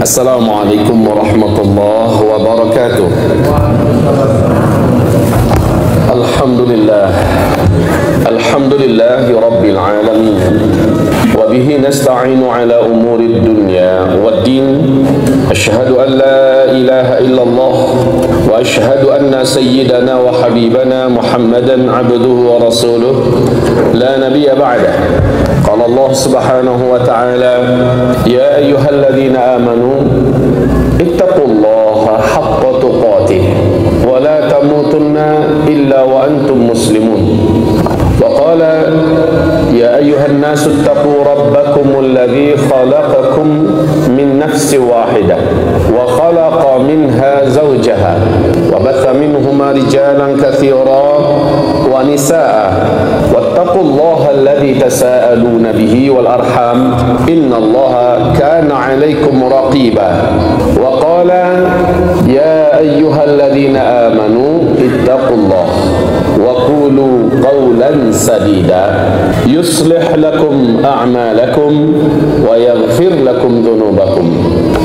Assalamualaikum warahmatullahi wabarakatuh. Alhamdulillah, alhamdulillahi rabbil alamin. Wa bihi nasta'inu ala umuri dunya waddin. Asyhadu an la ilaha illallah wa asyhadu anna sayyidana wa habibana Muhammadan abduhu wa rasuluh la nabiyya ba'dah. Qala Allah subhanahu wa ta'ala, ya ayyuhalladzina amanu ittaqullaha haqqa tuqatih wa la tamutunna illa wa antum muslimun. Wa qala ya ayyuhan nasu ittaqu rabbakum alladhi khalaqakum min nafsin wahidah wa khalaqa minha zawjaha wa batha minhuma rijalan katsira wa nisaa wattaqullaha alladhi tasaaluna bihi wal arham innallaha kana 'alaykum raqiba. Wa qala ya ayyuhalladzina amanu ittaqullaha wa qulu qawlan sadida yuslih lakum a'malakum wa yaghfir lakum dhunubakum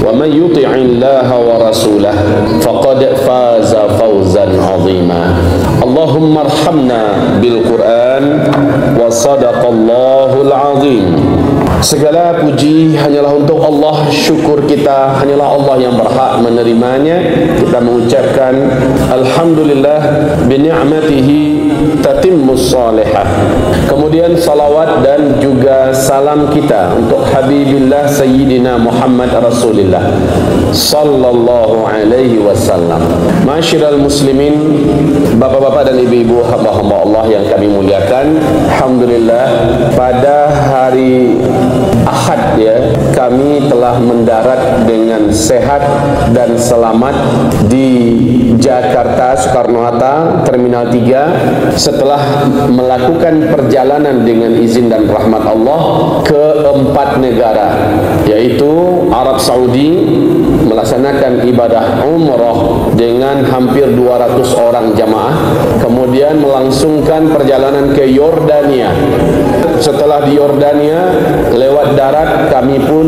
wa man yuti'illaha wa rasulahu faqad faza fawzan 'azima. Allahumma arhamna bil Qur'an wa sadaqallahul 'azim. Segala puji hanyalah untuk Allah, syukur kita hanyalah Allah yang berhak menerimanya. Kita mengucapkan alhamdulillah bi ni'matihi tatimmus salihah. Kemudian salawat dan juga salam kita untuk Habibillah Sayyidina Muhammad Rasulullah sallallahu alaihi wasallam. Masyiral muslimin, bapak-bapak dan ibu-ibu, hamba-hamba Allah yang kami muliakan, alhamdulillah pada hari Ahad kami telah mendarat dengan sehat dan selamat di Jakarta Soekarno-Hatta Terminal 3 setelah melakukan perjalanan dengan izin dan rahmat Allah ke 4 negara, yaitu Arab Saudi, melaksanakan ibadah umrah dengan hampir 200 orang jamaah, kemudian melangsungkan perjalanan ke Yordania. Setelah di Yordania, lewat darat kami pun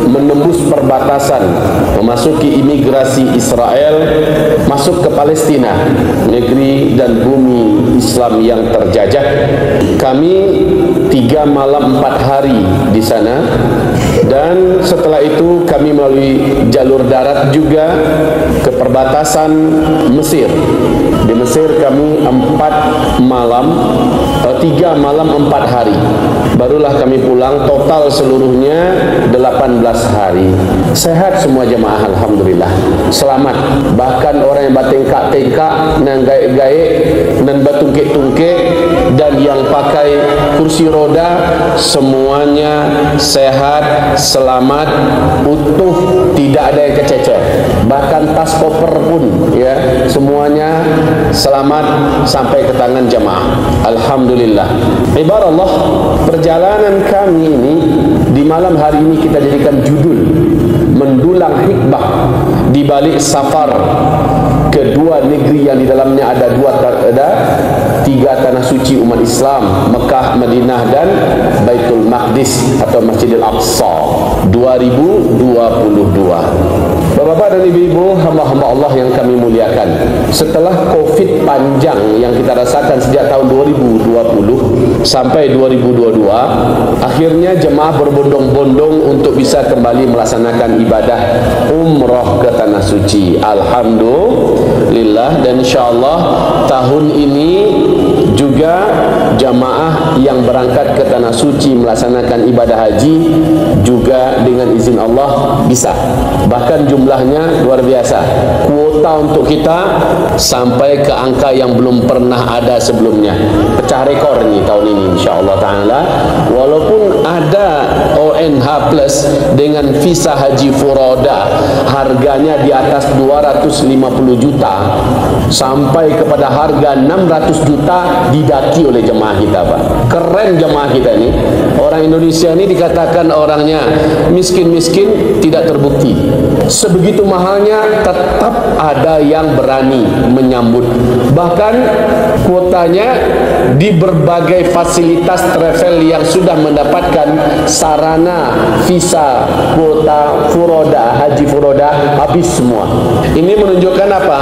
menembus perbatasan, memasuki imigrasi Israel, masuk ke Palestina, negeri dan bumi Islam yang terjajah. Kami 3 malam 4 hari di sana, dan setelah itu kami melalui jalur darat juga ke perbatasan Mesir. Di Mesir kami 4 malam 3 malam 4 hari, barulah kami pulang. Total seluruhnya 18 hari. Sehat semua jemaah, alhamdulillah, selamat. Bahkan orang yang batengkak-tengkak, nan gaek-gaek, nan batungkek-tungkek, dan yang pakai kursi roda, semuanya sehat, selamat, utuh, tidak ada yang kececer. Bahkan tas koper pun semuanya selamat sampai ke tangan jemaah, alhamdulillah. Ibarat perjalanan kami ini di malam hari ini kita jadikan judul mendulang hikmah di balik safar kedua negeri yang di dalamnya ada 3 tanah suci umat Islam, Mekah, Madinah, dan Baitul Maqdis atau Masjidil Aqsa 2022. Bapak-bapak dan ibu-ibu, hamba-hamba Allah yang kami muliakan, setelah Covid panjang yang kita rasakan sejak tahun 2020 sampai 2022, akhirnya jemaah berbondong-bondong untuk bisa kembali melaksanakan ibadah umrah ke tanah suci. Alhamdulillah, dan insyaallah tahun ini juga jamaah yang berangkat ke tanah suci melaksanakan ibadah haji juga dengan izin Allah bisa. Bahkan jumlahnya luar biasa. Kuota untuk kita sampai ke angka yang belum pernah ada sebelumnya. Pecah rekor ini tahun ini insyaallah taala. Walaupun ada ONH plus dengan visa haji furoda, harganya di atas 250 juta sampai kepada harga 600 juta didaki oleh jemaah kita, Pak. Keren jemaah kita ini. Orang Indonesia ini dikatakan orangnya miskin-miskin, tidak terbukti. Sebegitu mahalnya tetap ada yang berani menyambut. Bahkan kuotanya di berbagai fasilitas travel yang sudah mendapatkan sarana visa, kuota furoda, haji furoda, habis semua. Ini menunjukkan apa?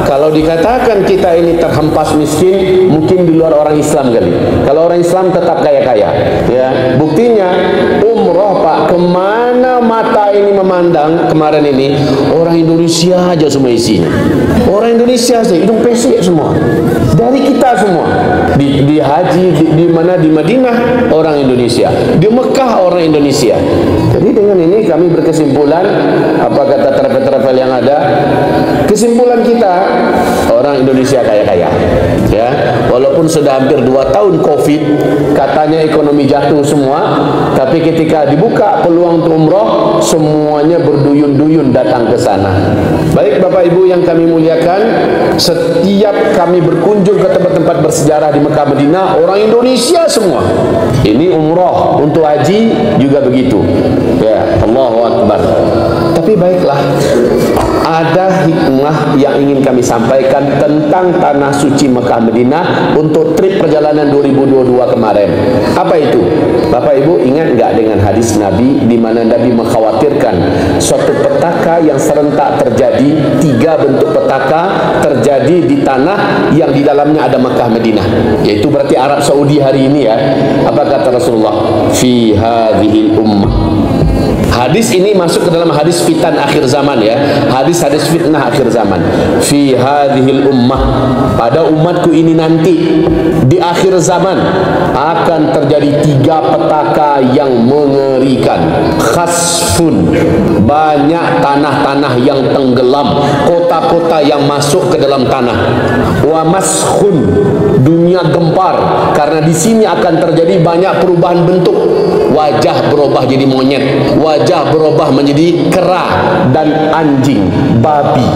Kalau dikatakan kita ini terhempas miskin, mungkin di luar orang Islam kali. Kalau orang Islam tetap kaya-kaya. Ya, buktinya umroh Pak, kemana mata ini memandang kemarin ini orang Indonesia aja semua isinya. Orang Indonesia sih, hidung pesek semua. Dari kita semua. Di haji di mana, di Madinah orang Indonesia, di Mekah orang Indonesia. Jadi dengan ini kami berkesimpulan, apa kata travel-travel yang ada, kesimpulan kita orang Indonesia kaya-kaya. Ya, walaupun sudah hampir 2 tahun Covid, katanya ekonomi jatuh semua, tapi ketika dibuka peluang untuk umroh, semuanya berduyun-duyun datang ke sana. Baik Bapak Ibu yang kami muliakan, setiap kami berkunjung ke tempat-tempat bersejarah di Mekah Madinah, orang Indonesia semua. Ini umroh, untuk haji juga begitu. Ya, Allahu Akbar. Tapi baiklah, ada hikmah yang ingin kami sampaikan tentang tanah suci Mekah Madinah untuk trip perjalanan 2022 kemarin. Apa itu? Bapak Ibu ingat enggak dengan hadis Nabi di mana Nabi mengkhawatirkan suatu petaka yang serentak terjadi, 3 bentuk petaka terjadi di tanah yang di dalamnya ada Mekah Madinah, yaitu berarti Arab Saudi hari ini ya. Apa kata Rasulullah? Fi hadhil ummah. Hadis ini masuk ke dalam hadis fitan akhir zaman ya. Hadis-hadis fitnah akhir zaman. Fi hadhil ummah, pada umatku ini nanti di akhir zaman akan terjadi 3 petaka yang mengerikan. Khasfun, banyak tanah-tanah yang tenggelam, kota-kota yang masuk ke dalam tanah. Wa maskhun, dunia gempar, karena di sini akan terjadi banyak perubahan bentuk. Wajah berubah jadi monyet, wajah berubah menjadi kera dan anjing, babi.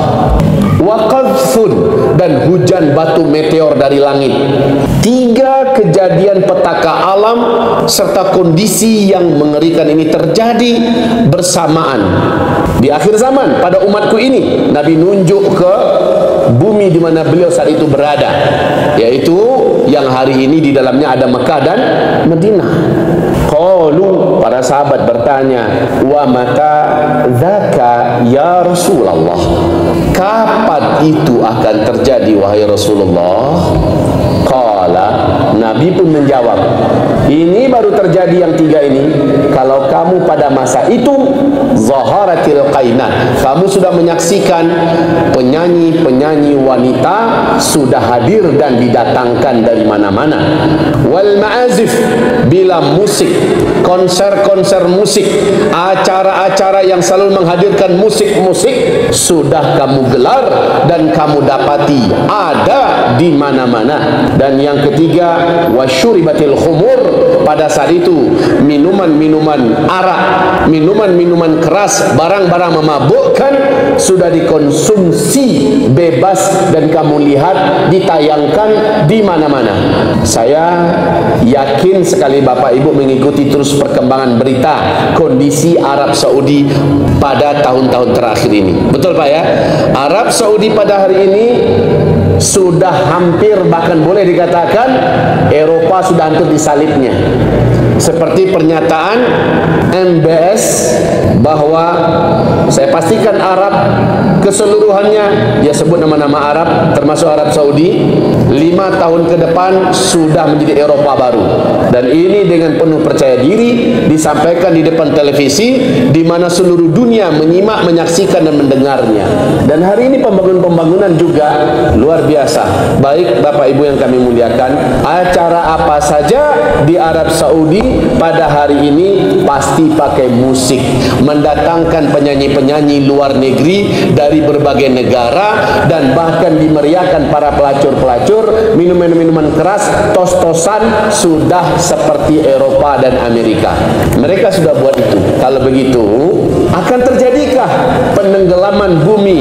Wa qadhfun, dan hujan batu meteor dari langit. 3 kejadian petaka alam serta kondisi yang mengerikan ini terjadi bersamaan di akhir zaman pada umatku ini. Nabi nunjuk ke bumi di mana beliau saat itu berada, yaitu yang hari ini di dalamnya ada Mekah dan Madinah. Qalu, para sahabat bertanya, wa mata dzaka ya Rasulullah, kapan itu akan terjadi wahai Rasulullah? Qala, Nabi pun menjawab, ini baru terjadi yang 3 ini kalau kamu pada masa itu zaharatil qainat, kamu sudah menyaksikan penyanyi-penyanyi wanita sudah hadir dan didatangkan dari mana-mana. Wal ma'azif, bila musik, konser-konser musik, acara-acara yang selalu menghadirkan musik-musik sudah kamu gelar dan kamu dapati ada di mana-mana. Dan yang ketiga, wasyuribatil khumur, pada saat itu minuman-minuman arak, minuman-minuman keras, barang-barang memabukkan sudah dikonsumsi bebas dan kamu lihat ditayangkan di mana-mana. Saya yakin sekali Bapak Ibu mengikuti terus perkembangan berita kondisi Arab Saudi pada tahun-tahun terakhir ini. Betul Pak ya? Arab Saudi pada hari ini sudah hampir, bahkan boleh dikatakan Eropa sudah hampir disalibnya. Seperti pernyataan MBS bahwa saya pastikan Arab keseluruhannya, dia sebut nama-nama Arab termasuk Arab Saudi, 5 tahun ke depan sudah menjadi Eropa baru. Dan ini dengan penuh percaya diri disampaikan di depan televisi di mana seluruh dunia menyimak, menyaksikan dan mendengarnya. Dan hari ini pembangunan juga luar biasa. Baik Bapak Ibu yang kami muliakan, acara apa saja di Arab Saudi Saudi pada hari ini pasti pakai musik, mendatangkan penyanyi-penyanyi luar negeri dari berbagai negara, dan bahkan dimeriahkan para pelacur-pelacur, minuman keras, tos-tosan, sudah seperti Eropa dan Amerika. Mereka sudah buat itu. Kalau begitu, akan terjadikah penenggelaman bumi?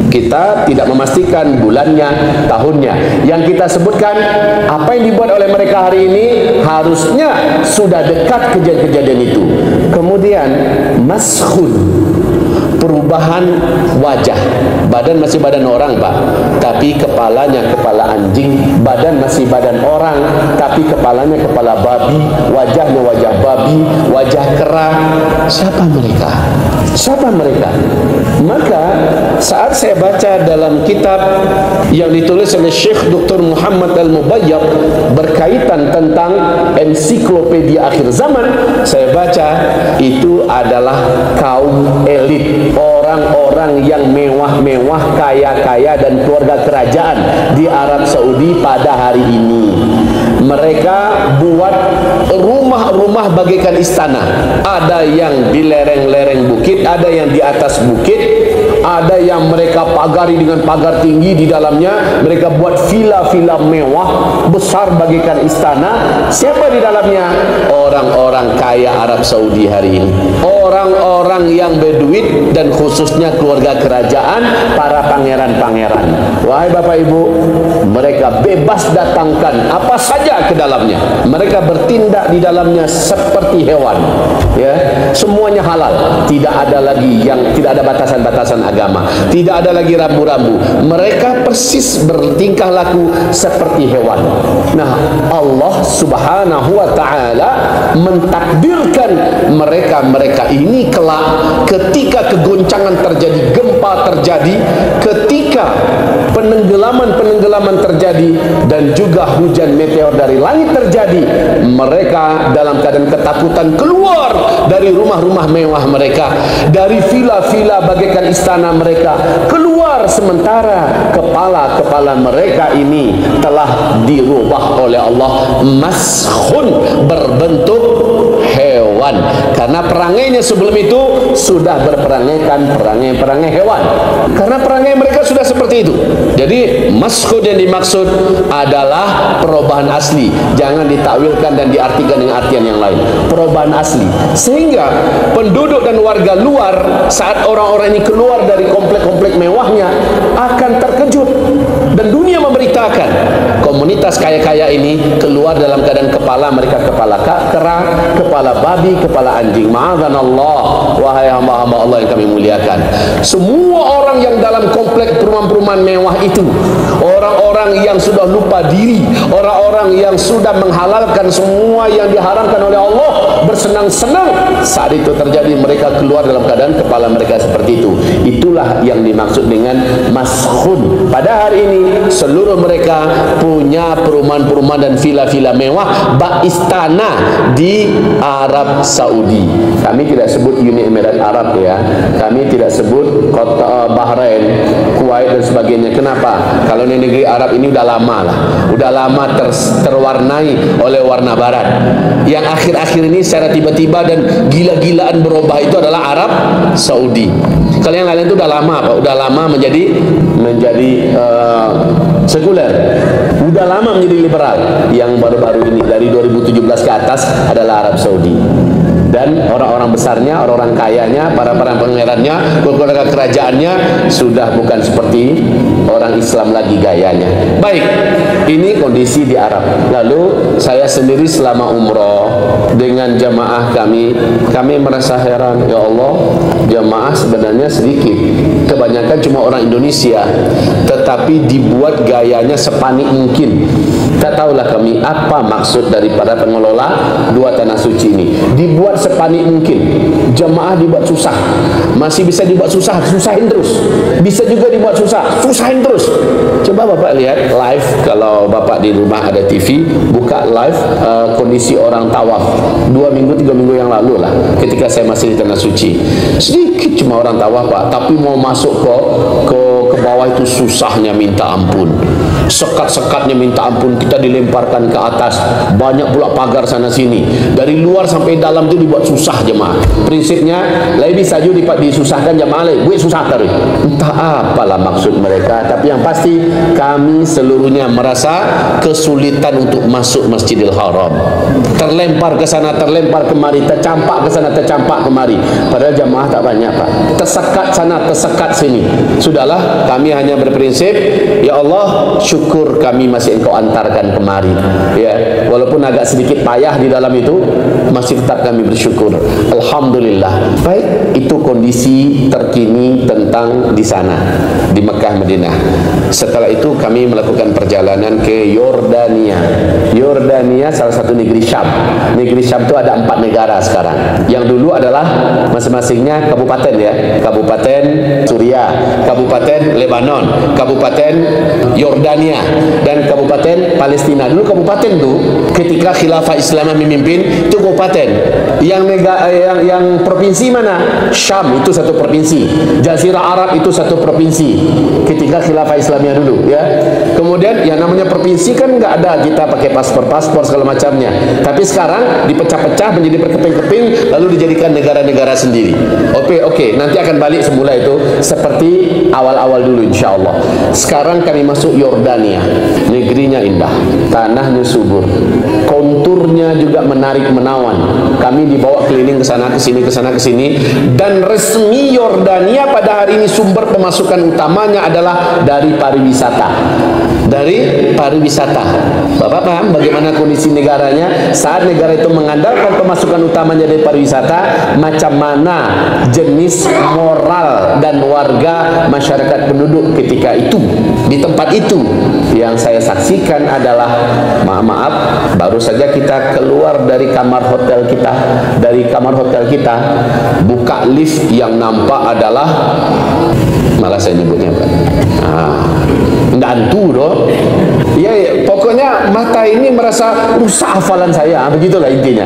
Kita tidak memastikan bulannya, tahunnya. Yang kita sebutkan, apa yang dibuat oleh mereka hari ini harusnya sudah dekat kejadian-kejadian itu. Kemudian maskhun, perubahan wajah. Badan masih badan orang, Pak, tapi kepalanya kepala anjing. Badan masih badan orang, tapi kepalanya kepala babi, wajahnya wajah babi, wajah kera. Siapa mereka? Siapa mereka? Maka saat saya baca dalam kitab yang ditulis oleh Syekh Dr. Muhammad Al-Mubayyab berkaitan tentang ensiklopedia akhir zaman, saya baca itu adalah kaum elit, orang-orang yang mewah-mewah, kaya-kaya, dan keluarga kerajaan di Arab Saudi pada hari ini. Mereka buat rumah-rumah bagaikan istana. Ada yang di lereng-lereng bukit, ada yang di atas bukit, ada yang mereka pagari dengan pagar tinggi di dalamnya. Mereka buat villa-villa mewah besar bagaikan istana. Siapa di dalamnya? Orang-orang kaya Arab Saudi hari ini, orang-orang yang berduit, dan khususnya keluarga kerajaan, para pangeran-pangeran. Wahai Bapak Ibu, mereka bebas datangkan apa saja ke dalamnya. Mereka bertindak di dalamnya seperti hewan, ya, semuanya halal. Tidak ada lagi yang, tidak ada batasan-batasan agama, tidak ada lagi rambu-rambu. Mereka persis bertingkah laku seperti hewan. Nah, Allah Subhanahu wa taala mentakdirkan mereka ini kelak ketika kegoncangan terjadi, gempa terjadi, ketika penenggelaman terjadi, dan juga hujan meteor dari langit terjadi, mereka dalam keadaan ketakutan keluar dari rumah-rumah mewah mereka, dari villa-villa bagaikan istana mereka, keluar, sementara kepala-kepala mereka ini telah dirubah oleh Allah maskhun, berbentuk hewan. Karena perangainya sebelum itu sudah berperangaikan perangai hewan. Karena perangai mereka sudah seperti itu. Jadi maskhun yang dimaksud adalah perubahan asli. Jangan ditakwilkan dan diartikan dengan artian yang lain. Perubahan asli. Sehingga penduduk dan warga luar saat orang-orang ini keluar dari komplek-komplek mewahnya akan terkejut. Dan dunia memberitakan komunitas kaya-kaya ini keluar dalam keadaan kepala mereka kepala kera, kepala babi, kepala anjing. Ma'adzanallah, wahai hamba-hamba Allah yang kami muliakan. Semua orang yang dalam komplek perumahan-perumahan mewah itu, orang-orang yang sudah lupa diri, orang-orang yang sudah menghalalkan semua yang diharamkan oleh Allah, bersenang-senang saat itu terjadi, mereka keluar dalam keadaan kepala mereka seperti itu. Itulah yang dimaksud dengan maskhun. Pada hari ini seluruh mereka punya perumahan-perumahan dan villa-villa mewah, bak istana di Arab Saudi. Kami tidak sebut Uni Emirat Arab, ya. Kami tidak sebut kota Bahrain, Kuwait dan sebagainya. Kenapa? Kalau di negeri Arab ini udah lama lah, udah lama terwarnai oleh warna barat. Yang akhir-akhir ini secara tiba-tiba dan gila-gilaan berubah itu adalah Arab Saudi. Kalau yang lain itu udah lama, Pak. Udah lama menjadi sekuler, udah lama menjadi liberal. Yang baru-baru ini dari 2017 ke atas adalah Arab Saudi. Dan orang-orang besarnya, orang-orang kayanya, para pangerannya, keluarga kerajaannya sudah bukan seperti orang Islam lagi gayanya. Baik, ini kondisi di Arab. Lalu saya sendiri selama umroh dengan jamaah kami merasa heran, ya Allah, jamaah sebenarnya sedikit, kebanyakan cuma orang Indonesia, tetapi dibuat gayanya sepanik mungkin. Tak tahulah kami apa maksud daripada pengelola dua tanah suci ini. Dibuat sepanik mungkin, jamaah dibuat susah. Masih bisa dibuat susah, susahin terus. Bisa juga dibuat susah, susahin terus. Coba Bapak lihat live, kalau Bapak di rumah ada TV, buka live kondisi orang tawaf 2 minggu 3 minggu yang lalu lah, ketika saya masih di tanah suci. Sedikit cuma orang tawaf, Pak, tapi mau masuk ke bawah itu susahnya minta ampun. sekat-sekatnya minta ampun, kita dilemparkan ke atas, banyak pula pagar sana sini, dari luar sampai dalam itu dibuat susah jemaah. Prinsipnya lebih saja disusahkan jemaah, gue susah terus, entah apalah maksud mereka. Tapi yang pasti kami seluruhnya merasa kesulitan untuk masuk Masjidil Haram, terlempar ke sana, terlempar kemari, tercampak ke sana, tercampak kemari, padahal jemaah tak banyak Pak, tersekat sana, tersekat sini. Sudahlah, kami hanya berprinsip, ya Allah, syukur kami masih Engkau antarkan kemari, ya, walaupun agak sedikit payah di dalam itu, masih tetap kami bersyukur. Alhamdulillah. Baik, itu kondisi terkini tentang di sana, di Mekah Madinah. Setelah itu kami melakukan perjalanan ke Yordania. Yordania salah satu negeri Syam. Negeri Syam itu ada 4 negara sekarang. Yang dulu adalah masing-masingnya kabupaten, ya, Kabupaten Suriah, Kabupaten Lebanon, Kabupaten Yordania, dan Kabupaten Palestina. Dulu kabupaten itu ketika Khilafah Islamiyah memimpin itu kabupaten. Yang provinsi mana? Syam itu satu provinsi. Jazirah Arab itu satu provinsi ketika Khilafah Islamiyah dulu, ya. Kemudian yang namanya provinsi kan nggak ada kita pakai paspor segala macamnya. Tapi sekarang dipecah-pecah menjadi berkeping-keping lalu dijadikan negara-negara sendiri. Oke, nanti akan balik semula itu seperti awal-awal dulu insyaallah. Sekarang kami masuk Yordania. Negerinya indah, tanahnya subur, konturnya juga menarik menawan. Kami dibawa keliling ke sana ke sini, ke sana ke sini, dan resmi Yordania pada hari ini sumber pemasukan utamanya adalah dari pariwisata. Dari pariwisata. Bapak paham bagaimana kondisi negaranya? Saat negara itu mengandalkan pemasukan utamanya dari pariwisata, macam mana jenis moral dan warga masyarakat penduduk ketika itu di tempat itu. Yang saya saksikan adalah, maaf, baru saja kita keluar dari kamar hotel kita, buka lift, yang nampak adalah, malah saya nyebutnya Pak, hantu doh. Ya, pokoknya mata ini merasa rusak hafalan saya, begitulah intinya.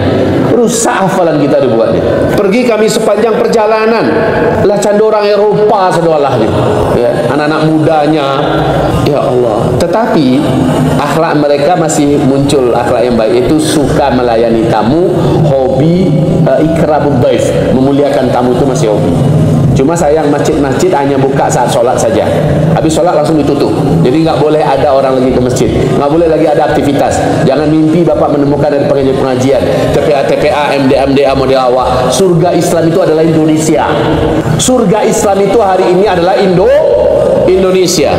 Rusak hafalan kita dibuatnya. Pergi kami sepanjang perjalanan, lah candu orang Eropa sedolah nih, ya, anak-anak mudanya, ya Allah. Tetapi akhlak mereka masih muncul, akhlak yang baik itu suka melayani tamu, hobi ikramud dhaif, memuliakan tamu itu masih hobi. Cuma sayang masjid-masjid hanya buka saat sholat saja. Habis sholat langsung ditutup. Jadi nggak boleh ada orang lagi ke masjid, nggak boleh lagi ada aktivitas. Jangan mimpi Bapak menemukan dari pengajian, TPA, MDA model awak. Surga Islam itu adalah Indonesia. Surga Islam itu hari ini adalah Indonesia.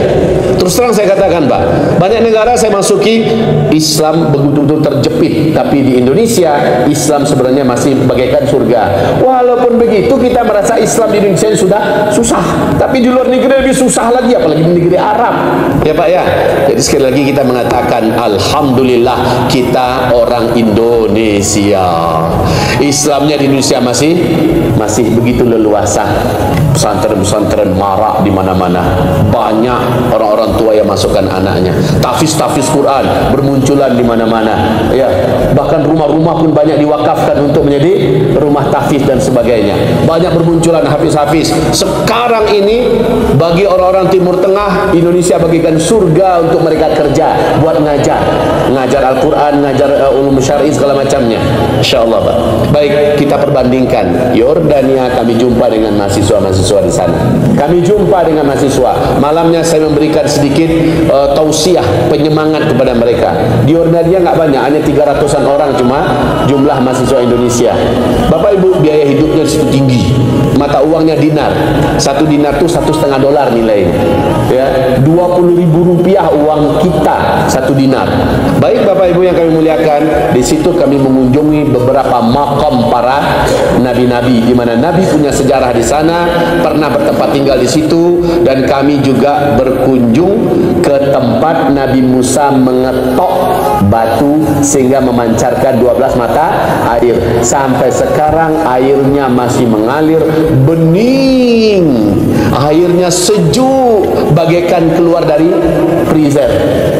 Terus terang saya katakan Pak, banyak negara saya masuki Islam betul-betul terjepit, tapi di Indonesia Islam sebenarnya masih bagaikan surga. Walaupun begitu kita merasa Islam di Indonesia sudah susah, tapi di luar negeri lebih susah lagi, apalagi di negeri Arab, ya Pak ya. Jadi sekali lagi kita mengatakan alhamdulillah kita orang Indonesia. Islamnya di Indonesia masih begitu leluasa. Pesantren-pesantren marak di mana-mana. Banyak orang-orang tua yang masukkan anaknya. Tahfiz Quran bermunculan di mana-mana. Ya, bahkan rumah-rumah pun banyak diwakafkan untuk menjadi rumah tahfiz dan sebagainya. Banyak bermunculan hafiz-hafiz. Sekarang ini bagi orang-orang Timur Tengah, Indonesia bagikan surga untuk mereka kerja, buat ngajar Al-Quran, ngajar ulum syar'i segala macamnya. Insyaallah Pak. Baik, kita perbandingkan Yordania. Kami jumpa dengan mahasiswa di sana. Kami jumpa dengan mahasiswa. Malamnya saya memberikan sedikit tausiah, penyemangat kepada mereka. Di Yordania nggak banyak, hanya 300-an orang cuma jumlah mahasiswa Indonesia. Bapak Ibu, biaya hidupnya di situ tinggi. Mata uangnya dinar. 1 dinar itu $1,5 nilainya. Ya, Rp20.000 uang kita 1 dinar. Baik Bapak Ibu yang kami muliakan, di situ kami mengunjungi beberapa makam para nabi-nabi, di mana nabi punya sejarah di sana, pernah bertempat tinggal di situ, dan kami juga berkunjung ke tempat Nabi Musa mengetok batu sehingga memancarkan 12 mata air. Sampai sekarang airnya masih mengalir bening, airnya sejuk bagaikan keluar dari freezer.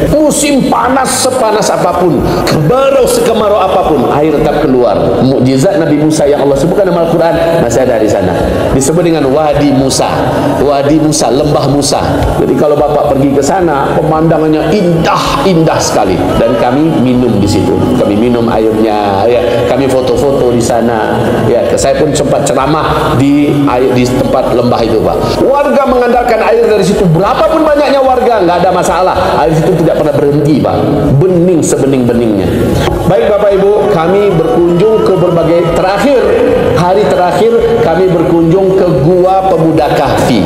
Musim panas sepanas apapun, kemarau sekemarau apapun, air tetap keluar. Mukjizat Nabi Musa yang Allah sebutkan dalam Al-Quran masih ada di sana. Disebut dengan Wadi Musa. Wadi Musa, lembah Musa. Jadi kalau Bapak pergi ke sana, pemandangannya indah sekali. Dan kami minum di situ. Kami minum airnya, ya. Kami foto-foto di sana. Ya, saya pun sempat ceramah di tempat lembah itu, Pak. Warga mengandalkan air dari situ. Berapapun banyaknya warga, nggak ada masalah. Air situ tidak pernah berhenti, Pak. Bening sebening-beningnya. Baik Bapak Ibu, kami berkunjung ke berbagai hari terakhir kami berkunjung ke Gua Pemuda Kahfi.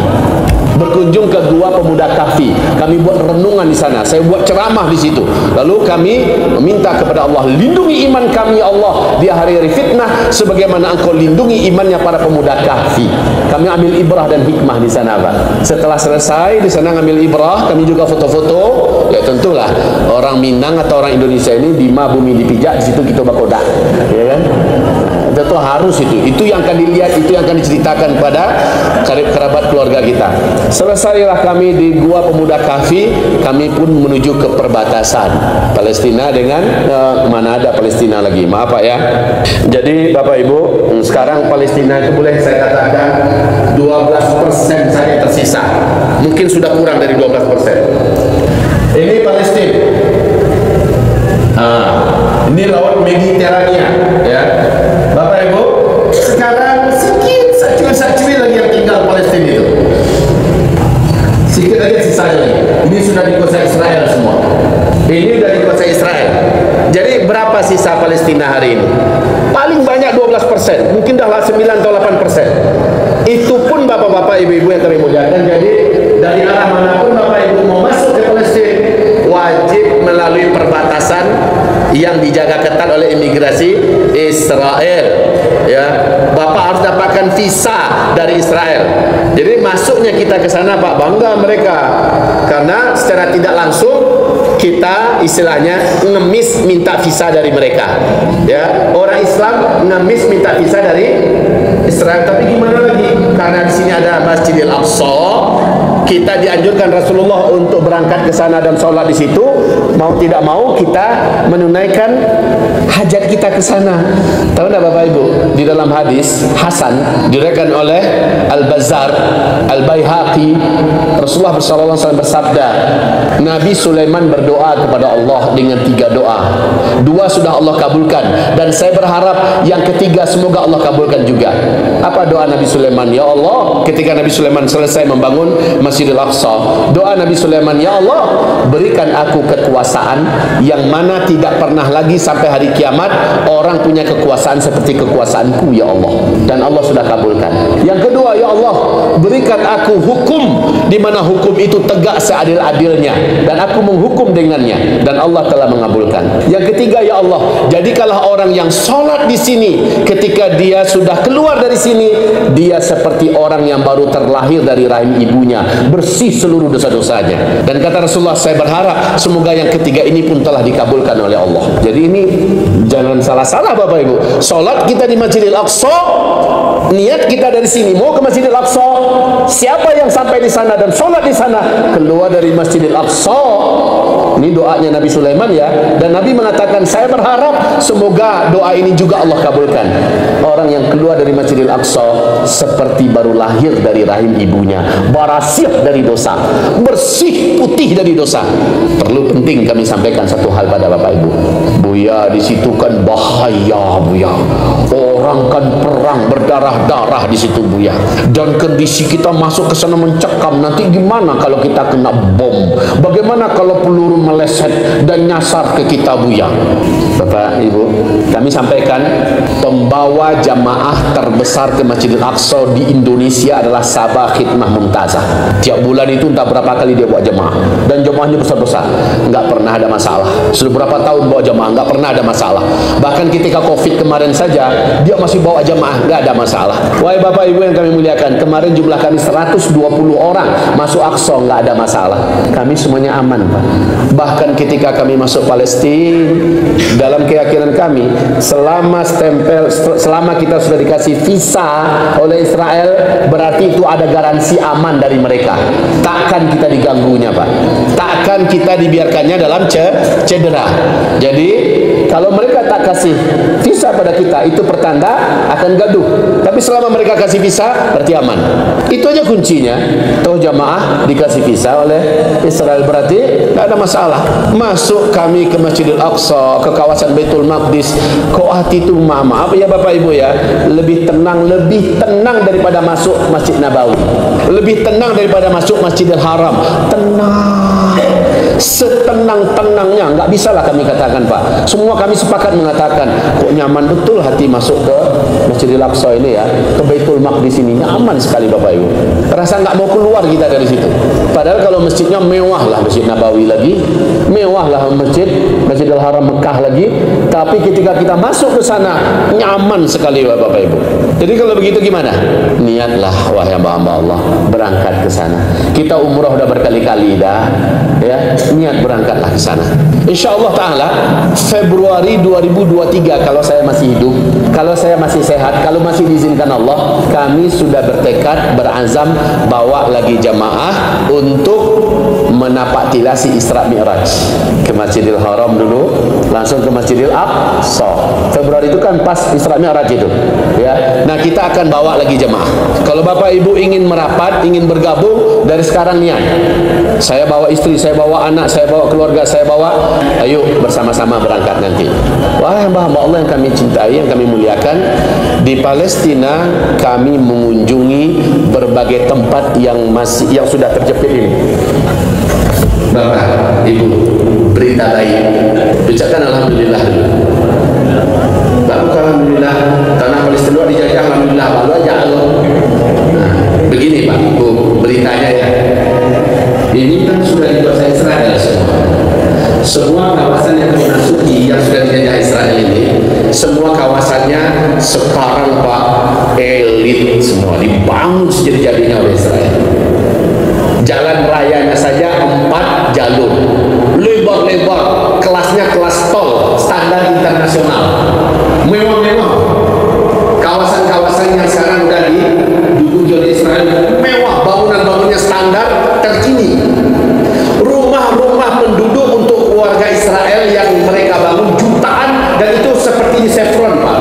Berkunjung ke Gua Pemuda Kahfi. Kami buat renungan di sana. Saya buat ceramah di situ. Lalu kami meminta kepada Allah, lindungi iman kami ya Allah di hari-hari fitnah sebagaimana Engkau lindungi imannya para pemuda Kahfi. Kami ambil ibrah dan hikmah di sana, Pak. Setelah selesai di sana ngambil ibrah, kami juga foto-foto. Ya tentulah orang Minang atau orang Indonesia ini di bumi dipijak, di situ kita bakodak, ya kan? Tentu harus itu yang akan dilihat, itu yang akan diceritakan kepada kerabat keluarga kita. Selesailah kami di Gua Pemuda Kahfi, kami pun menuju ke perbatasan Palestina dengan mana ada Palestina lagi, maaf Pak ya. Jadi Bapak Ibu, sekarang Palestina itu boleh saya katakan 12% saja tersisa. Mungkin sudah kurang dari 12%. Ini Palestina. Ini laut Mediterania, ya. Bapak Ibu, sekarang sedikit sacil lagi yang tinggal Palestina itu. Sedikit lagi sisanya lagi. Ini sudah dikuasai Israel semua. Ini sudah dikuasai Israel. Jadi berapa sisa Palestina hari ini? Paling banyak 12%, mungkin dah 9 atau 8%. Itu pun Bapak-bapak, Ibu-ibu yang kami muliakan. Jadi dari arah manapun Bapak Ibu mau masuk ke Palestina, wajib melalui perbatasan yang dijaga ketat oleh imigrasi Israel. Ya, Bapak harus dapatkan visa dari Israel. Jadi masuknya kita ke sana, Pak, bangga mereka karena secara tidak langsung kita istilahnya ngemis minta visa dari mereka. Ya, orang Islam ngemis minta visa dari Israel. Tapi gimana lagi? Karena di sini ada Masjidil Aqsa, kita dianjurkan Rasulullah untuk berangkat ke sana dan sholat di situ. Mau tidak mau kita menunaikan hajat kita ke sana. Tahu tidak Bapak Ibu? Di dalam hadis Hasan diriwayatkan oleh Al-Bazzar, Al-Baihaqi, Rasulullah SAW bersabda, Nabi Sulaiman berdoa kepada Allah dengan 3 doa. 2 sudah Allah kabulkan, dan saya berharap yang ketiga semoga Allah kabulkan juga. Apa doa Nabi Sulaiman? Ya Allah, ketika Nabi Sulaiman selesai membangun Masjidil Aqsa, doa Nabi Sulaiman, ya Allah, berikan aku kekuasaan yang mana tidak pernah lagi sampai hari kiamat orang punya kekuasaan seperti kekuasaanku ya Allah. Dan Allah sudah kabulkan. Yang kedua, ya Allah, berikan aku hukum di mana hukum itu tegak seadil-adilnya dan aku menghukum dengannya, dan Allah telah mengabulkan. Yang ketiga, ya Allah, jadikanlah orang yang sholat di sini ketika dia sudah keluar dari sini, dia seperti orang yang baru terlahir dari rahim ibunya, bersih seluruh dosa-dosanya. Dan kata Rasulullah, saya berharap semoga yang ketiga ini pun telah dikabulkan oleh Allah. Jadi ini jangan salah-salah Bapak Ibu. Sholat kita di Masjidil Aqsa, niat kita dari sini mau ke Masjidil Aqsa. Siapa yang sampai di sana dan sholat di sana, keluar dari Masjidil Aqsa. Ini doanya Nabi Sulaiman ya. Dan Nabi mengatakan, saya berharap semoga doa ini juga Allah kabulkan. Orang yang keluar dari Masjidil Aqsa seperti baru lahir dari rahim ibunya, barasiah dari dosa, bersih putih dari dosa. Perlu penting kami sampaikan satu hal pada Bapak Ibu. Buya, di situ kan bahaya Buya. Orang kan perang berdarah-darah di situ Buya. Dan kondisi kita masuk ke sana mencekam. Nanti gimana kalau kita kena bom? Bagaimana kalau peluru meleset dan nyasar ke kita Buya? Bapak Ibu, kami sampaikan pembawa jamaah terbesar ke Masjidil Aqsa di Indonesia adalah Sabah Khidmah Mumtazah. Tiap bulan itu entah berapa kali dia buat jamaah, dan jamaahnya besar-besar, nggak pernah ada masalah. Sudah berapa tahun bawa jamaah, nggak pernah ada masalah. Bahkan ketika Covid kemarin saja dia masih bawa jamaah, nggak ada masalah. Wahai Bapak Ibu yang kami muliakan, kemarin jumlah kami 120 orang masuk Aqsa, nggak ada masalah. Kami semuanya aman, Pak. Bahkan ketika kami masuk Palestina, dalam keyakinan kami, selama kita sudah dikasih visa oleh Israel, berarti itu ada garansi aman dari mereka. Takkan kita diganggunya, Pak. Takkan kita dibiarkannya dalam cedera. Jadi kalau mereka tak kasih visa pada kita, itu pertanda akan gaduh. Tapi selama mereka kasih visa, berarti aman. Itu aja kuncinya. Toh jamaah dikasih visa oleh Israel, berarti tidak ada masalah. Masuk kami ke Masjidil Aqsa, ke kawasan Baitul Maqdis, kok hati itu maaf ya Bapak Ibu ya, lebih tenang daripada masuk Masjid Nabawi, lebih tenang daripada masuk Masjidil Haram. Tenang, setenang-tenangnya, nggak bisa lah kami katakan, Pak. Semua kami sepakat mengatakan, kok nyaman betul hati masuk ke Masjidil Aqsa ini ya, ke Baitul Maqdis ini, nyaman sekali Bapak Ibu. Rasa nggak mau keluar kita dari situ. Padahal kalau masjidnya mewah lah, Masjid Nabawi lagi, mewah lah Masjidil Haram Mekah lagi. Tapi ketika kita masuk ke sana, nyaman sekali Bapak Ibu. Jadi kalau begitu gimana? Niatlah wahai hamba-hamba Allah, berangkat ke sana. Kita umrah udah berkali-kali dah, ya. Niat berangkatlah ke sana. Insyaallah taala Februari 2023, kalau saya masih hidup, kalau saya masih sehat, kalau masih diizinkan Allah, kami sudah bertekad, berazam bawa lagi jamaah untuk menapak tilasi Isra Mi'raj ke Masjidil Haram dulu, langsung ke Masjidil Aqsa. Februari itu kan pas Isra Mi'raj itu, ya. Nah, kita akan bawa lagi jemaah. Kalau Bapak Ibu ingin merapat, ingin bergabung, dari sekarang niat. Saya bawa istri, saya bawa anak, saya bawa keluarga, saya bawa, ayo bersama-sama berangkat nanti. Wahai hamba-hamba Allah yang kami cintai, yang kami muliakan, di Palestina kami mengunjungi berbagai tempat yang sudah terjepit ini. Bapak, Ibu, berita baik. Ucapkan alhamdulillah dulu. Bapak, alhamdulillah, tanah Palestina dijajah, alhamdulillah, lalu aja Allah. Nah, begini Pak, Bu, beritanya ya. Ini kan sudah dikuasai Israel semua. Semua kawasan yang dimasuki yang sudah dijajah Israel ini, semua kawasannya sekarang Pak, elit semua, dibangun sejadi-jadinya oleh Israel. Jalan rayanya saja 4 jalur, lebar-lebar, kelasnya kelas tol standar internasional, mewah-mewah. Kawasan-kawasan yang sekarang sudah diduduki oleh Israel mewah, bangunan-bangunannya standar terkini. Rumah-rumah penduduk untuk keluarga Israel yang mereka bangun jutaan, dan itu seperti di Chevron, Pak.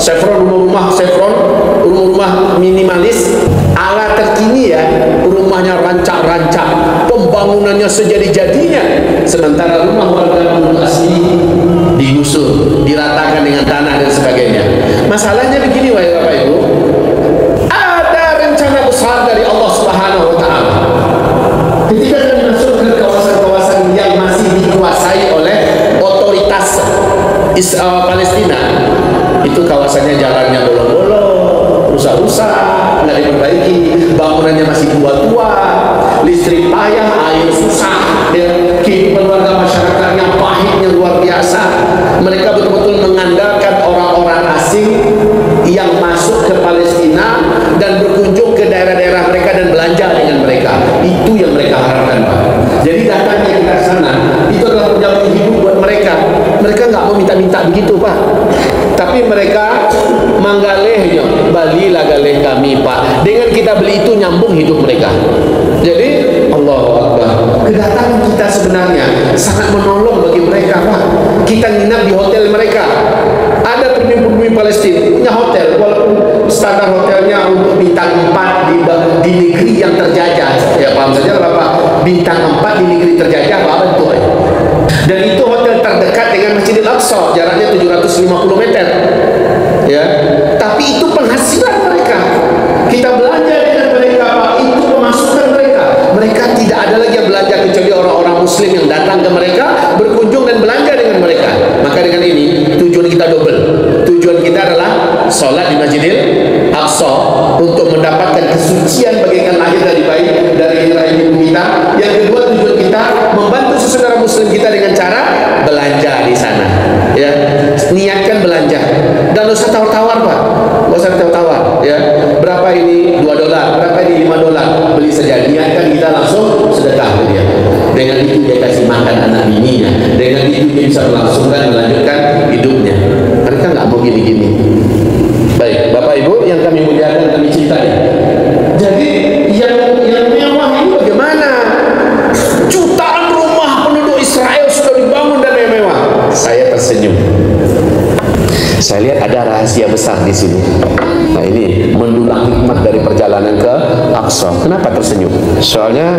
Chevron, rumah-rumah minimalis ala terkini ya, rumahnya rancak-rancak, pembangunannya sejadi-jadinya. Sementara rumah warga penduduk asli digusur, diratakan dengan tanah dan sebagainya. Masalahnya begini wahai Bapak Ibu, ada rencana besar dari Allah Subhanahu wa taala. Ketika kita masuk ke kawasan-kawasan yang masih dikuasai oleh otoritas Palestina, itu kawasannya jalannya bolong-bolong, rusak-rusak, nggak diperbaiki, bangunannya masih tua-tua, listrik payah, air susah, dan kehidupan warga masyarakatnya pahitnya luar biasa. Mereka betul-betul mengandalkan orang-orang asing yang masuk ke Palestina dan berkunjung ke daerah-daerah mereka dan belanja dengan mereka. Itu yang mereka harapkan, Pak. Jadi datangnya kita ke sana, itu adalah penjamin hidup buat mereka. Mereka nggak mau minta-minta begitu, Pak. Tapi mereka manggalehnya, balilah galeh kami, Pak. Dengan kita beli itu nyambung hidup mereka. Jadi Allahu Akbar, kedatangan kita sebenarnya sangat menolong bagi mereka, Pak. Kita nginap di hotel mereka. Ada pemimpin Palestina punya hotel, walaupun standar hotelnya untuk bintang 4 di negeri yang terjajah. Ya paham saja Bapak, bintang 4 di negeri terjajah apa bentuk ya. Dan itu hotel terdekat dengan Masjidil Aqsa, jaraknya 750 meter. Ya, tapi itu penghasilan mereka. Kita belanja dengan mereka, Pak. Itu pemasukan mereka. Mereka tidak ada lagi yang belanja kecuali orang-orang Muslim yang datang ke mereka, berkunjung dan belanja dengan mereka. Maka dengan ini tujuan kita kita double. Tujuan kita adalah sholat di Masjidil Aqsa untuk mendapatkan kesucian bagaikan lahir dari bayi dari rahim ibu kita. Yang kedua, tujuan kita membantu saudara muslim kita dengan cara belanja di sana. Ya, niatkan belanja. Dan nggak usah tawar-tawar, Pak. Nggak usah tawar-tawar. Ya, berapa ini? $2, berapa ini? $5. Beli saja. Niatkan, kita langsung sedekah ke dia. Dengan itu dia kasih makan anak bininya. Dengan itu dia bisa melangsungkan melanjutkan hidupnya. Mereka nggak mau gini-gini. Baik, Bapak Ibu yang kami muliakan, kami cintai. Jadi yang mewah ini bagaimana? Jutaan rumah penduduk Israel sudah dibangun dan mewah. Saya tersenyum. Saya lihat ada rahasia besar di sini. Nah, ini mendulang hikmah dari perjalanan ke Aqsa. Kenapa tersenyum? Soalnya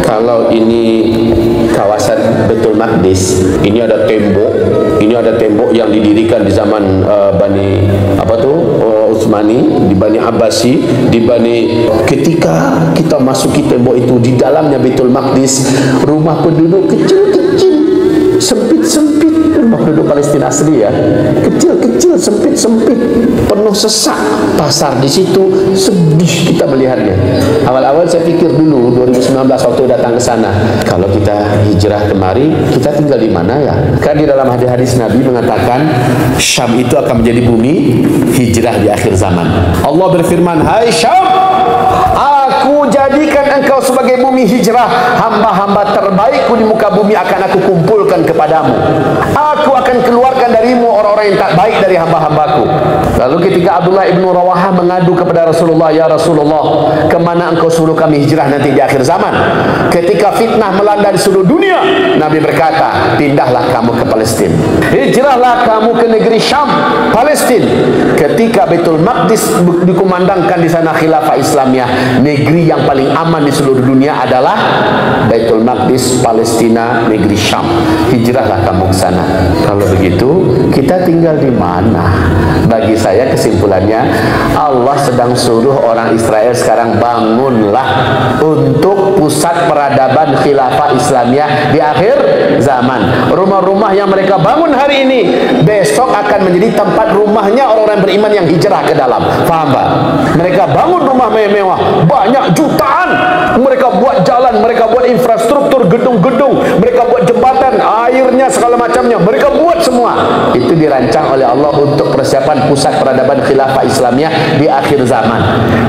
kalau ini kawasan Baitul Maqdis, ini ada tembok yang didirikan di zaman Bani Utsmani, di Bani Abbasi, di Bani. Ketika kita masuki tembok itu, di dalamnya Baitul Maqdis, rumah penduduk kecil-kecil, sempit-sempit. Rumah penduduk Palestina asli ya, kecil-kecil, sempit-sempit, penuh sesak. Pasar di situ, sedih kita melihatnya. Awal-awal saya pikir dulu 2019 waktu datang ke sana, kalau kita hijrah kemari, kita tinggal di mana ya? Kan di dalam hadis-hadis Nabi mengatakan Syam itu akan menjadi bumi hijrah di akhir zaman. Allah berfirman, "Hai Syam, aku jadikan engkau sebagai bumi hijrah. Hamba-hamba terbaikku di muka bumi akan aku kumpulkan kepadamu. Aku akan keluarkan darimu orang-orang yang tak baik dari hamba-hambaku." Lalu ketika Abdullah ibn Rawahah mengadu kepada Rasulullah, "Ya Rasulullah, kemana engkau suruh kami hijrah nanti di akhir zaman? Ketika fitnah melanda di seluruh dunia." Nabi berkata, "Pindahlah kamu ke Palestina. Hijrahlah kamu ke negeri Syam, Palestina." Ketika Baitul Maqdis dikumandangkan di sana khilafah Islamiyah, negeri yang paling aman di seluruh dunia adalah Baitul Maqdis, Palestina, negeri Syam. Hijrahlah kamu ke sana. Kalau begitu, kita tinggal di mana? Bagi saya kesimpulannya, Allah sedang suruh orang Israel sekarang, bangunlah untuk pusat peradaban khilafah Islamiyah di akhir zaman. Rumah-rumah yang mereka bangun hari ini, besok akan menjadi tempat rumahnya orang-orang beriman yang hijrah ke dalam. Faham Pak? Mereka bangun rumah mewah, banyak jutaan. Mereka buat jalan, mereka buat infrastruktur, gedung-gedung, mereka buat jembatan, airnya segala macamnya, mereka buat semua. Itu dirancang oleh Allah untuk persiapan pusat peradaban khilafah Islamiyah di akhir zaman.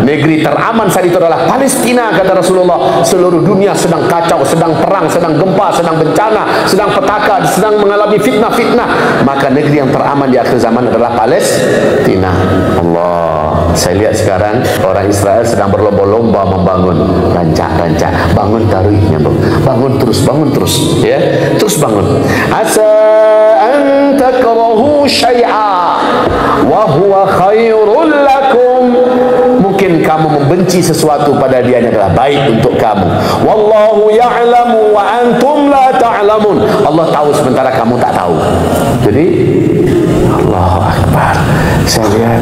Negeri teraman saat itu adalah Palestina, kata Rasulullah. Seluruh dunia sedang kacau, sedang perang, sedang gempa, sedang bencana, sedang petaka, sedang mengalami fitnah-fitnah. Maka negeri yang teraman di akhir zaman adalah Palestina. Allah, saya lihat sekarang orang Israel sedang berlomba-lomba membangun, rancak-rancak, bangun taruhnya, bangun terus, ya, terus bangun. Asa an takrahu syai'a wa huwa khairul lakum. Mungkin kamu membenci sesuatu pada dia adalah baik untuk kamu. Wallahu ya'lamu wa antum la ta'lamun. Allah tahu sementara kamu tak tahu. Jadi Allahu Akbar. Saya lihat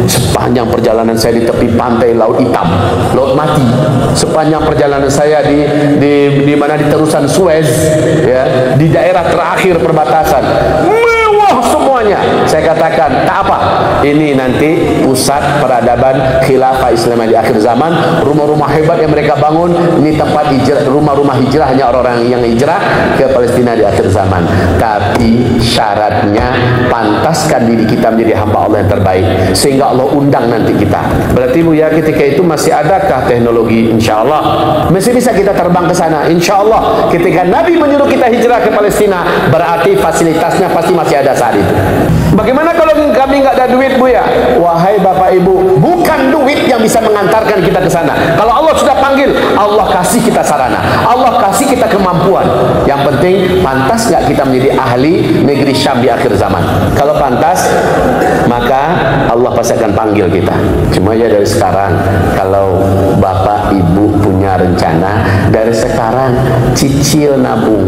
sepanjang perjalanan saya di tepi pantai Laut Hitam, Laut Mati. Sepanjang perjalanan saya di mana di terusan Suez, ya, di daerah terakhir perbatasan, mewah semuanya. Saya katakan, tak apa, ini nanti pusat peradaban khilafah Islam di akhir zaman. Rumah-rumah hebat yang mereka bangun, ini tempat hijrah, rumah-rumah hijrahnya orang-orang yang hijrah ke Palestina di akhir zaman. Tapi syaratnya pantaskan diri kita menjadi hamba Allah yang terbaik, sehingga Allah undang nanti kita. Berarti Bu ya, ketika itu masih adakah teknologi? Insya Allah masih bisa kita terbang ke sana. Insya Allah ketika Nabi menyuruh kita hijrah ke Palestina, berarti fasilitasnya pasti masih ada saat itu. Bagaimana kalau kami nggak ada duit Bu ya? Wahai Bapak Ibu, bukan duit yang bisa mengantarkan kita ke sana. Kalau Allah sudah panggil, Allah kasih kita sarana, Allah kasih kita kemampuan. Yang penting pantas nggak kita menjadi ahli negeri Syam di akhir zaman. Kalau pantas, maka Allah pasti akan panggil kita. Cuma ya dari sekarang, kalau Bapak Ibu punya rencana, dari sekarang cicil nabung.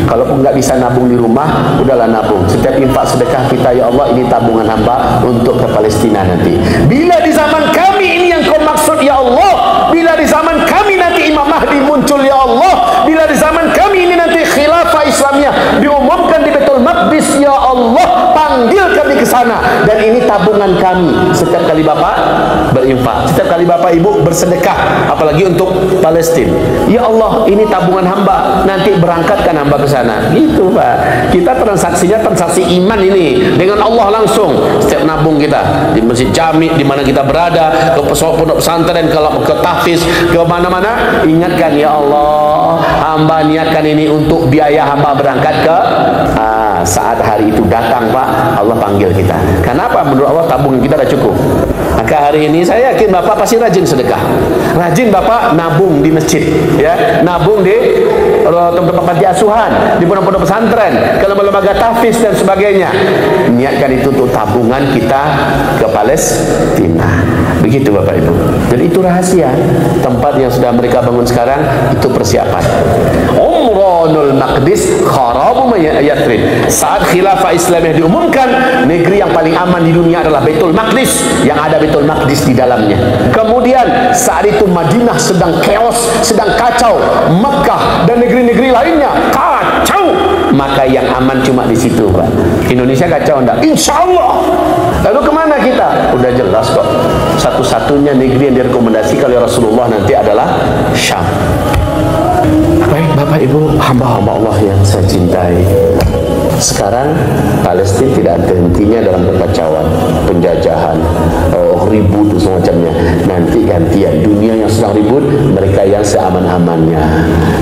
Kalaupun nggak bisa nabung di rumah, udahlah nabung. Setiap infak sedekah kita, ya Allah, ini tabungan hamba untuk ke Palestina nanti. Bila di zaman kami ini yang kau maksud, ya Allah, bila di zaman kami nanti Imam Mahdi muncul, ya Allah, bila di zaman kami ini nanti khilafah Islamiyah diumumkan di Baitul Maqdis, ya Allah, panggil kami kami ke sana, dan ini tabungan kami. Setiap kali Bapak berinfak, setiap kali Bapak Ibu bersedekah, apalagi untuk Palestina, ya Allah, ini tabungan hamba, nanti berangkatkan hamba ke sana. Gitu Pak. Kita transaksinya transaksi iman ini dengan Allah langsung. Setiap nabung kita di masjid jami di mana kita berada, ke pondok pesantren, kalau ke tahfiz, ke mana-mana, ingatkan, ya Allah, hamba niatkan ini untuk biaya hamba berangkat ke saat hari itu datang Pak, Allah panggil kita. Kenapa? Menurut Allah tabungan kita dah cukup. Maka hari ini saya yakin Bapak pasti rajin sedekah, rajin Bapak nabung di masjid, ya, nabung di tempat panti asuhan, di pondok-pondok pesantren, ke lembaga tahfiz dan sebagainya. Niatkan itu untuk tabungan kita ke Palestina. Begitu Bapak Ibu. Dan itu rahasia. Tempat yang sudah mereka bangun sekarang itu persiapan. Umranul Maqdis kharabu Yathrib. Saat khilafah Islamiyah diumumkan, negeri yang paling aman di dunia adalah Baitul Maqdis, yang ada Baitul Maqdis di dalamnya. Kemudian saat itu Madinah sedang chaos, sedang kacau. Makkah dan negeri-negeri lainnya kacau. Maka yang aman cuma di situ Pak. Indonesia kacau enggak? Insya Allah. Lalu kemana kita? Udah jelas kok. Satu-satunya negeri yang direkomendasikan oleh Rasulullah nanti adalah Syam. Baik Bapak Ibu, hamba-hamba Allah yang saya cintai, sekarang Palestina tidak ada hentinya dalam kekacauan, penjajahan, ribut semacamnya. Nanti gantian, dunia yang sedang ribut, mereka yang seaman-amannya,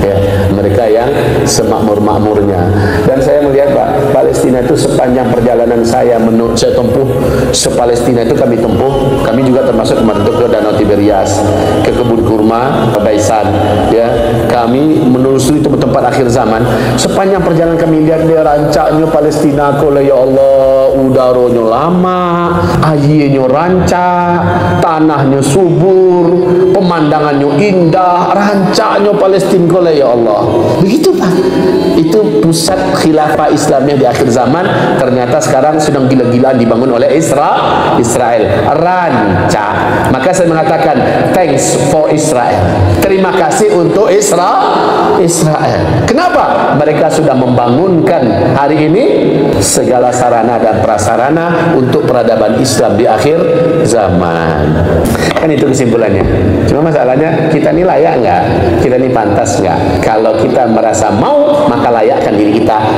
ya, mereka yang semakmur-makmurnya. Dan saya melihat Pak, Palestina itu sepanjang perjalanan saya tempuh, se-Palestina itu kami tempuh, kami juga termasuk kemarin ke Danau Tiberias, ke kebun kurma, ke Baisan, ya, kami menelusuri tempat-tempat akhir zaman. Sepanjang perjalanan kami lihat dia rancaknya Palestina, kalau ya Allah, udaranya lama, airnya rancak, tanahnya subur, pemandangannya indah, rancaknya Palestina, kalau ya Allah. Begitu Pak. Itu pusat khilafah Islamiyah di akhir zaman. Ternyata sekarang sedang gila-gilaan dibangun oleh Israel. Rancak. Maka saya mengatakan thanks for Israel. Terima kasih untuk Israel. Kenapa? Mereka sudah membangunkan hari ini segala sarana dan prasarana untuk peradaban Islam di akhir zaman. Kan itu kesimpulannya. Cuma masalahnya, kita ini layak nggak? Kita ini pantas nggak? Kalau kita merasa mau, maka layakkan diri kita.